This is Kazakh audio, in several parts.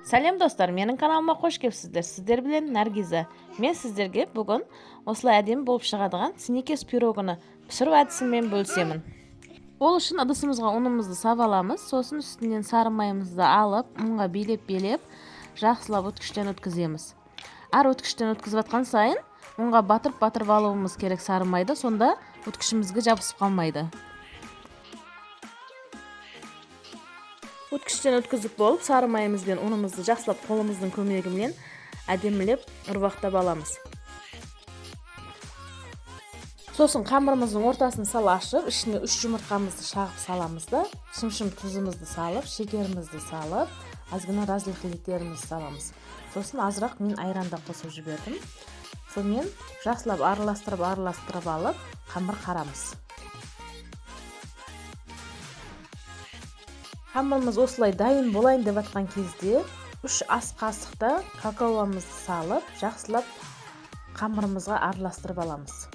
Сәлем достар, менің каналыма қош келіпсіздер. Сіздер білен Наргиза. Мен сіздерге бүгін осылай әдемі болып шығадыған сникерс пирогыны пісіру әдісімен бөлісемін. Ол үшін ыдысымызға ұнымызды сап аламыз, сосын үстінен сары майымызды алып, ұнға билеп жақсылап өткіштен өткіземіз. Өткіштен өткізіп жатқан сайын ұнға батырып алуымыз керек сары майды, сонда өткішімізге жабысып қалмайды. Өткіштен өткізіп болып, сары майымызбен ұнымызды жақсылап қолымыздың көмегімен әдемілеп ұрбақтап аламыз. Сосын қамырымыздың ортасын сал ашып, ішіне 3 жұмыртқамызды шағып саламыз да, шым тұзымызды салып, шекерімізді салып, азғана разлихликтерімізді саламыз. Сосын азырақ мен айранда қосып жібердім. Сонымен жақсылап араластырып алып, қамыр қарамыз. Қамырымыз осылай дайын болайын деп жатқан кезде 3 ас қасықта какаомызды салып, жақсылап қамырымызға араластырып аламыз.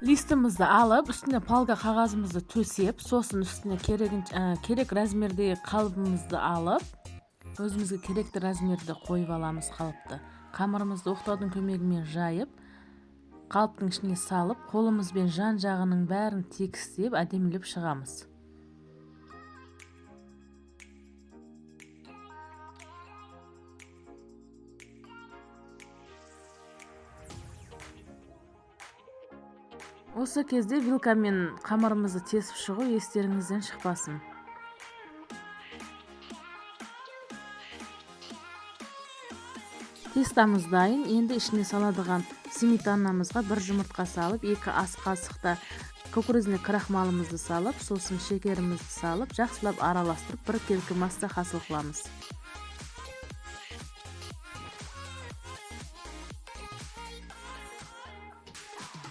Листімізді алып, үстіне палга қағазымызды төсеп, сосын үстіне керек размердегі қалыбымызды алып, өзімізге керекті размерді қойып аламыз қалыпты. Қамырымызды оқтаудың көмегімен жайып, қалыптың ішіне салып, қолымызбен жан жағының бәрін тегістеп, әдемілеп шығамыз. Осы кезде вилкамен қамырымызды тесіп шығу естеріңізден шықпасын. Тестамыз дайын. Енді ішіне саладыған сметанамызға 1 жұмыртқа салып, 2 ас қасықта кукурузный крахмалымызды салып, сосын шекерімізді салып, жақсылап араластырып, бір келкі масса хасыл қыламыз.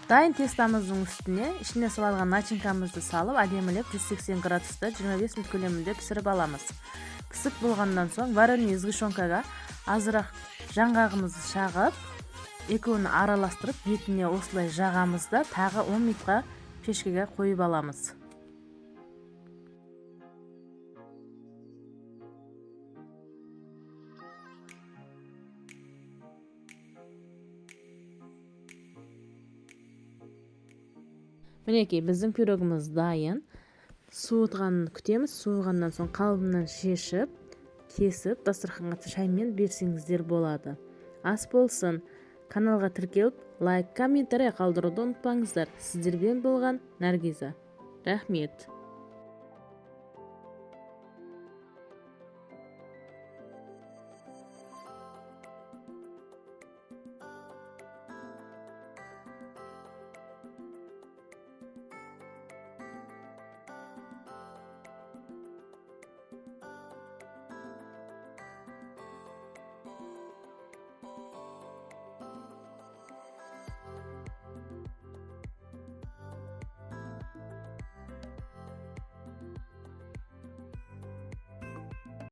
Дайын тестамыздың үстіне ішіне салған начинкамызды салып, әдемілеп 180 градуста 25 минут көлемінде пісіріп аламыз. Пісіп болғаннан соң вареный сгущенкаға азырақ жаңғағымызды шағып, екеуін араластырып, бетіне осылай жағамыз да тағы 10 минутқа пешкеге қойып аламыз. Мінекей, біздің пирогымыз дайын. Суытқанын күтеміз. Суығаннан соң қалыбынан шешіп, кесіп, дастарханға шаймен берсеңіздер болады. Ас болсын. Каналға тіркеліп, лайк, комментарий қалдыруды ұмытпаңыздар. Сіздермен болған Наргиза. Рахмет.